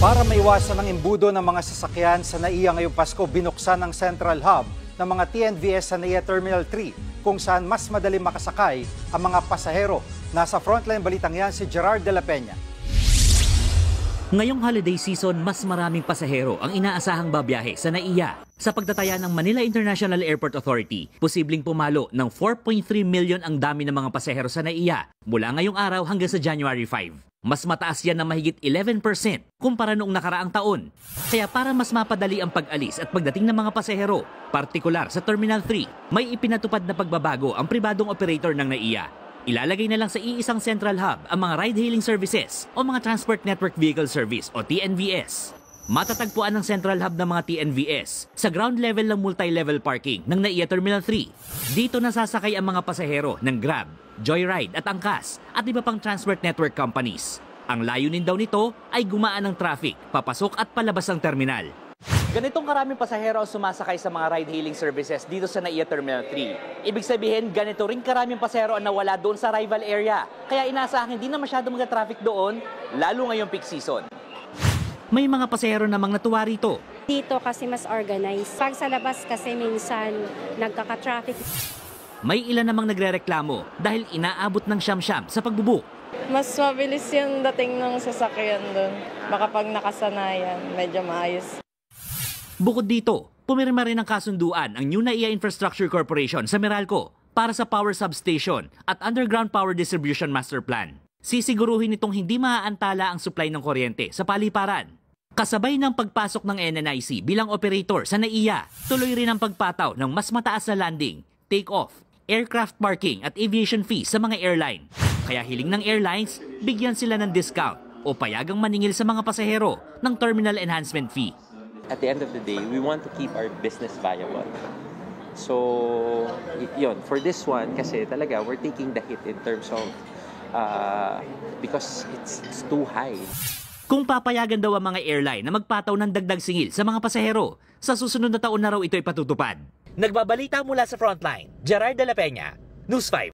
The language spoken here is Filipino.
Para maiwasan ang imbudo ng mga sasakyan sa NAIA ngayong Pasko, binuksan ang Central Hub ng mga TNVS sa NAIA Terminal 3 kung saan mas madali makasakay ang mga pasahero. Nasa frontline balitang yan si Gerard de la Peña. Ngayong holiday season, mas maraming pasahero ang inaasahang babiyahe sa NAIA. Sa pagtataya ng Manila International Airport Authority, posibleng pumalo ng 4.3 million ang dami ng mga pasahero sa NAIA mula ngayong araw hanggang sa January 5. Mas mataas yan ng mahigit 11% kumpara noong nakaraang taon. Kaya para mas mapadali ang pag-alis at pagdating ng mga pasahero, partikular sa Terminal 3, may ipinatupad na pagbabago ang pribadong operator ng NAIA. Ilalagay na lang sa iisang central hub ang mga ride-hailing services o mga Transport Network Vehicle Service o TNVS. Matatagpuan ng central hub ng mga TNVS sa ground level ng multi-level parking ng NAIA Terminal 3. Dito nasasakay ang mga pasahero ng Grab, Joyride at Angkas at iba pang transport network companies. Ang layunin daw nito ay gumaan ng traffic, papasok at palabas ng terminal. Ganitong karaming pasahero ang sumasakay sa mga ride-hailing services dito sa NAIA Terminal 3. Ibig sabihin, ganito rin karaming pasahero ang nawala doon sa arrival area. Kaya inaasahan hindi na masyado mag-traffic doon, lalo ngayong peak season. May mga pasahero namang natuwa rito. Dito kasi mas organized. Pag sa labas kasi minsan nagkaka-traffic. May ilan namang nagrereklamo dahil inaabot ng siyam-siyam sa pagbubook. Mas mabilis yung dating ng sasakyan doon. Baka pag nakasanayan, medyo maayos. Bukod dito, pumirma rin ng kasunduan ang New NAIA Infrastructure Corporation sa Meralco para sa power substation at underground power distribution master plan. Sisiguruhin itong hindi maaantala ang supply ng kuryente sa paliparan. Kasabay ng pagpasok ng NNIC bilang operator sa NAIA, tuloy rin ang pagpataw ng mas mataas na landing, take-off, aircraft parking at aviation fees sa mga airline. Kaya hiling ng airlines, bigyan sila ng discount o payagang maningil sa mga pasahero ng terminal enhancement fee. At the end of the day, we want to keep our business viable. So, yun, for this one, kasi talaga, we're taking the hit in terms of, because it's too high. Kung papayagan daw ang mga airline na magpataw ng dagdag singil sa mga pasahero, sa susunod na taon na raw ito ipatutupad. Nagbabalita mula sa Frontline, Gerard de la Peña, News 5.